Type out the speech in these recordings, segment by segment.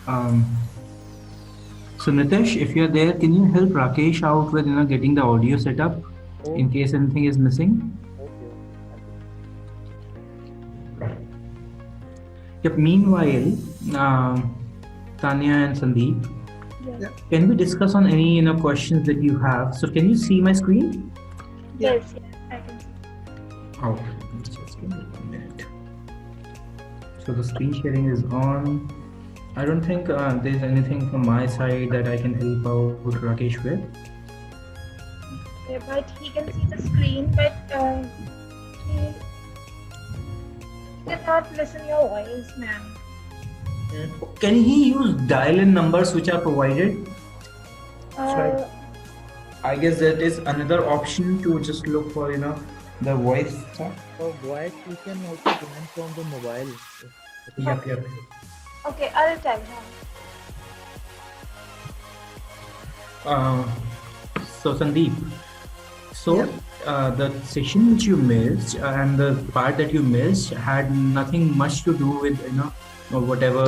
Um, so Nitesh, if you're there, can you help Rakesh out with getting the audio set up in Okay, case anything is missing? okay, I'll do. Yep. Meanwhile, Tanya and Sandeep, Yes. Yeah. can we discuss on any questions that you have? So can you see my screen? Yeah. Yes, yes, I can see. Oh, just give me 1 minute. So the screen sharing is on. I don't think there's anything from my side that I can help out Rakesh with. Okay, but he can see the screen, but he cannot listen your voice, ma'am. Can he use dial-in numbers which are provided? Uh, I guess that is another option to just look for, the voice stuff. For voice, you can also join from the mobile. It is Yep, yep. okay, I'll tell him. Uh, so Sandeep, so Yep. the session which you missed and the part that you missed had nothing much to do with, or whatever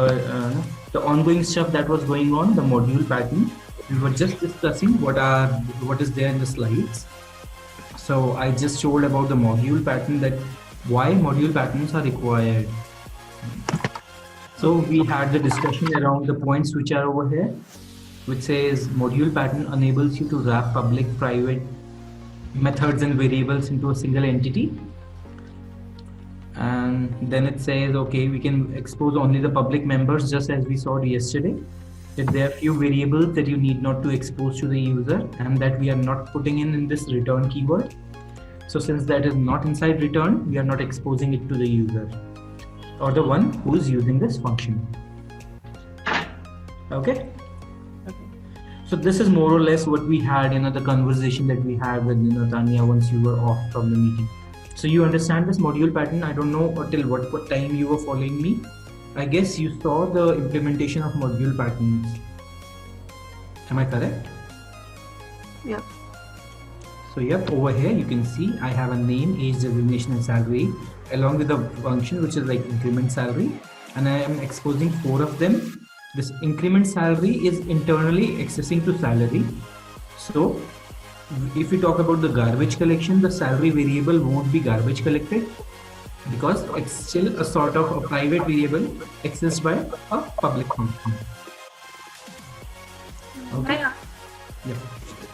the ongoing stuff that was going on, the module pattern. We were just discussing what is there in the slides. So I just told about the module pattern, that why module patterns are required. So we had the discussion around the points which are over here, which says module pattern enables you to wrap public, private methods and variables into a single entity. And then it says, okay, we can expose only the public members, just as we saw yesterday, that there are few variables that you need not to expose to the user and that we are not putting in this return keyword. So since that is not inside return, we are not exposing it to the user or the one who is using this function. Okay. So this is more or less what we had in the conversation that we had with Tanya once you were off from the meeting. So you understand this module pattern? I don't know till what time you were following me. I guess you saw the implementation of module patterns. Am I correct? Yeah. So yep, over here you can see I have a name, age, designation, and salary, along with a function which is like increment salary, and I am exposing 4 of them. This increment salary is internally accessing to salary. So if we talk about the garbage collection, the salary variable won't be garbage collected because it's still a sort of a private variable accessed by a public function. Okay. Yeah. Yeah.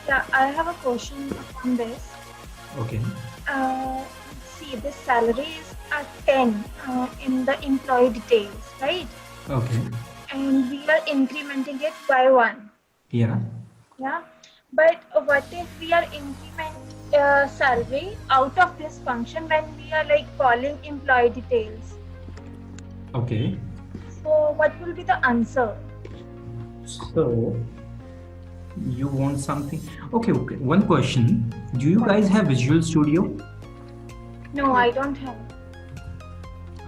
Yeah, I have a question on this. Okay. See, the salary is at 10 in the employee details, right? Okay. And we are incrementing it by 1. Yeah. Yeah. But what if we are increment salary out of this function when we are like calling employee details? Okay. So what will be the answer? So you want something? Okay. Okay. One question. Do you guys have Visual Studio? No, I don't have.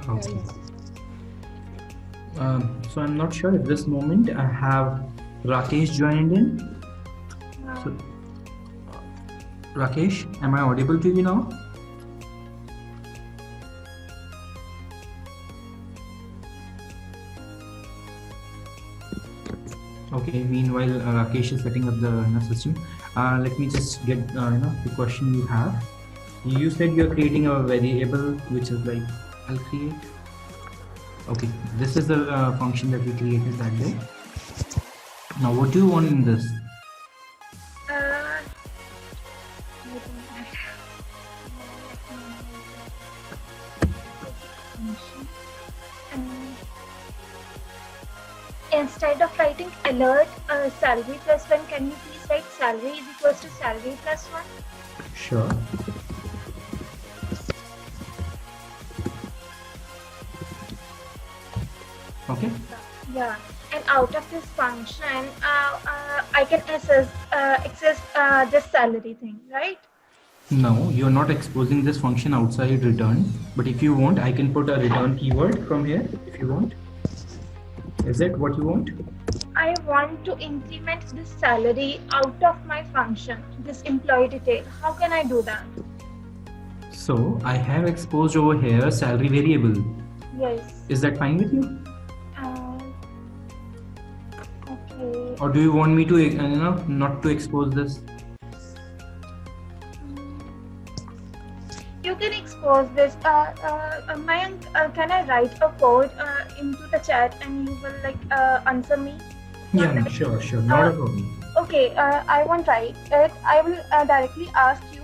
Okay. So I'm not sure at this moment I have Rakesh joined in. So, Rakesh, am I audible to you now? Okay. Meanwhile, Rakesh is setting up the system. Let me just get the question you have. You said you're creating a variable which is like I'll create. Okay, this is the function that we created that day. Now, what do you want in this? Instead of writing alert salary plus 1, can you please write salary is equals to salary plus 1? Sure. Okay. Yeah, and out of this function, I can access this salary thing, right? No, you're not exposing this function outside return. But if you want, I can put a return keyword from here if you want. Is that what you want? I want to increment this salary out of my function, this employee detail. How can I do that? So I have exposed over here salary variable. Yes. Is that fine with you? Or do you want me to, not to expose this? You can expose this. Mayank, can I write a code into the chat and you will like answer me? Yeah, sure, not a problem. Okay, I won't write it. I will directly ask you.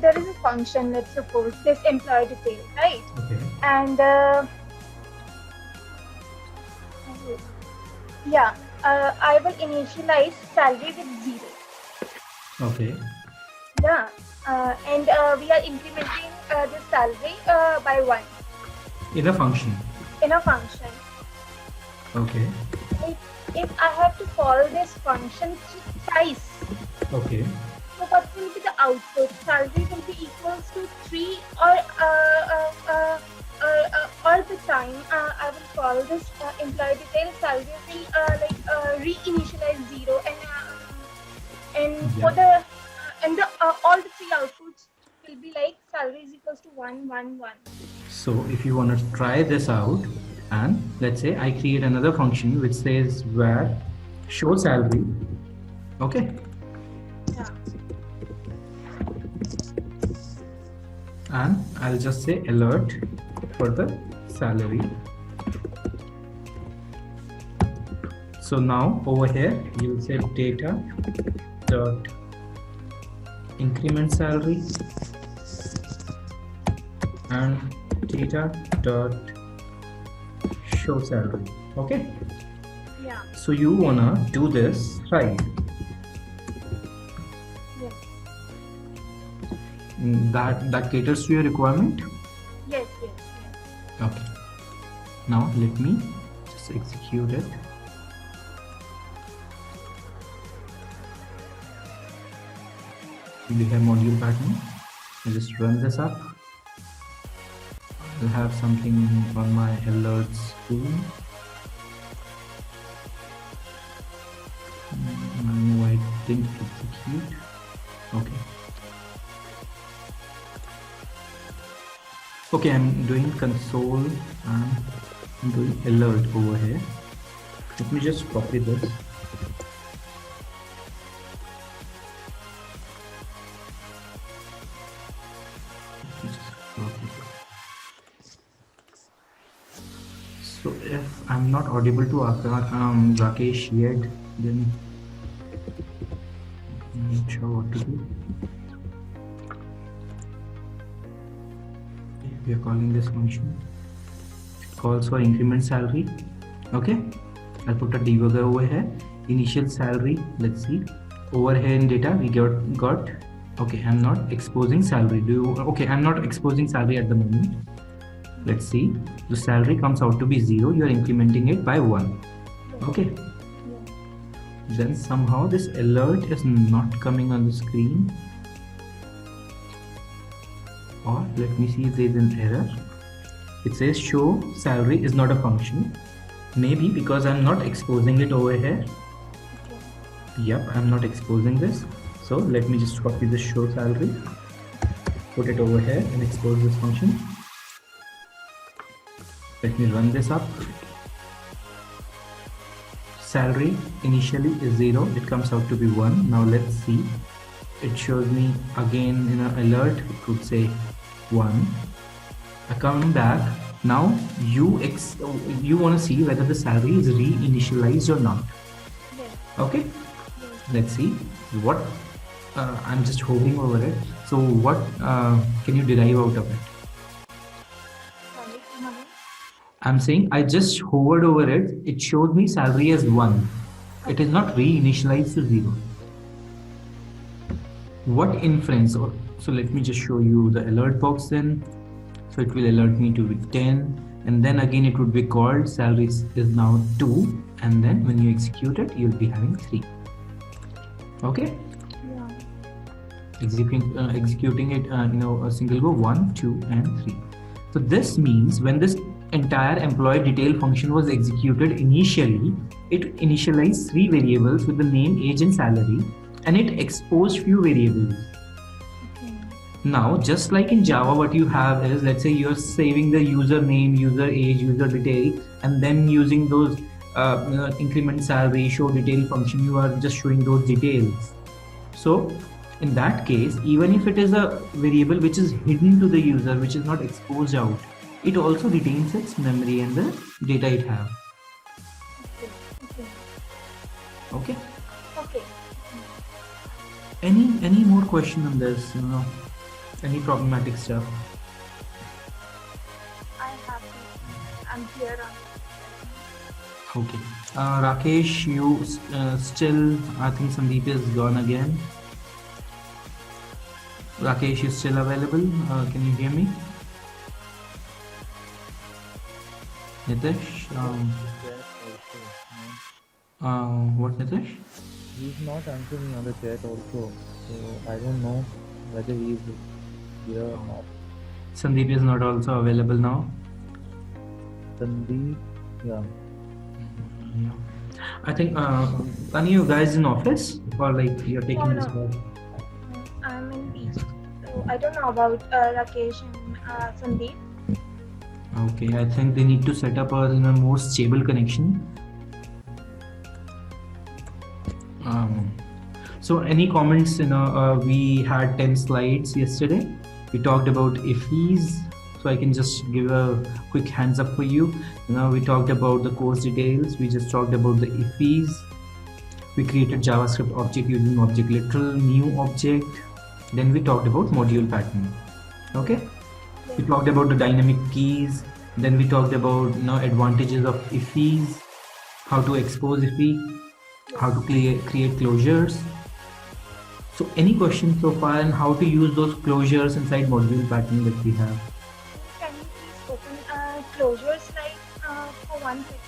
There is a function, let's suppose, this employee detail, right? Okay. And yeah, I will initialize salary with 0. Okay. Yeah, and we are implementing the salary by 1 In a function. in a function. Okay. If I have to call this function twice, Okay. so what will be the output? Salary will be equals to 3, or all the time I will call this employee detail salary will re-initialize 0, and for the all the 3 outputs will be like salary is equals to 1 1 1. So if you want to try this out, and let's say I create another function which says where show salary. Okay. Yeah. And I'll just say alert for the salary. So now over here you will say data dot increment salary and data dot show salary. Okay. Yeah. So you wanna do this right. Yes. That caters to your requirement. Yes. Okay. Now let me just execute it. We have module pattern. I just run this up. I'll have something on my alerts screen. No, I didn't execute. Okay. Okay, I'm doing console and I'm doing alert over here. Let me just copy this. So if I'm not audible to Rakesh yet, then I'm not sure what to do. We are calling this function. It calls for increment salary. Okay, I'll put a debugger over here. Initial salary. Let's see. Over here in data, we got. Okay, I'm not exposing salary. Okay, I'm not exposing salary at the moment. Let's see. The salary comes out to be 0. You are incrementing it by 1. Okay. Then somehow this alert is not coming on the screen. Or let me see if there is an error. It says show salary is not a function. Maybe because I'm not exposing it over here. Yep, I'm not exposing this. So let me just copy the show salary, put it over here and expose this function. Let me run this up. Salary initially is 0. It comes out to be 1. Now let's see. It shows me again in an alert. It would say 1. I come back. Now you want to see whether the salary is re-initialized or not. Yes. Okay. Yes. Let's see what I'm just hovering over it. So what can you derive out of it? Sorry, Manu. I'm saying I just hovered over it. It showed me salary as 1. It is not re-initialized to 0. What inference? So let me just show you the alert box then. So it will alert me to 10, and then again it would be called salary is now 2, and then when you execute it, you'll be having 3. Okay. Yeah. Executing it, a single go 1, 2, and 3. So this means when this entire employee detail function was executed initially, it initialized 3 variables with the name, age, and salary, and it exposed few variables. Okay. Now, just like in Java, what you have is, let's say you're saving the username, user age, user detail, and then using those increment salary, show detail function, you are just showing those details. So in that case, even if it is a variable which is hidden to the user, which is not exposed out, it also retains its memory and the data it have. Okay. Okay. Okay. Any more question on this? Any problematic stuff? I have this. I'm here on. Okay. Rakesh, you still, I think Sandeep is gone again. Rakesh is still available. Can you hear me? Nitish? Chat also. What, Nitish? He's not answering me on the chat also. So I don't know whether he's here or not. Sandeep is not also available now. Sandeep, yeah. I think, are you guys in office or like you're taking this No. call? I'm in PG. So I don't know about Rakesh and Sandeep. Okay, I think they need to set up a more stable connection. So any comments? We had 10 slides yesterday. We talked about IFEs. So I can just give a quick hands up for you. We talked about the course details. We just talked about the IFEs. We created JavaScript object using object literal, new object. Then we talked about module pattern. Okay. We talked about the dynamic keys. Then we talked about advantages of IFEs, how to expose IFE, how to create closures. So any questions so far, and how to use those closures inside module pattern that we have? Can you please open closure slide for 1 second?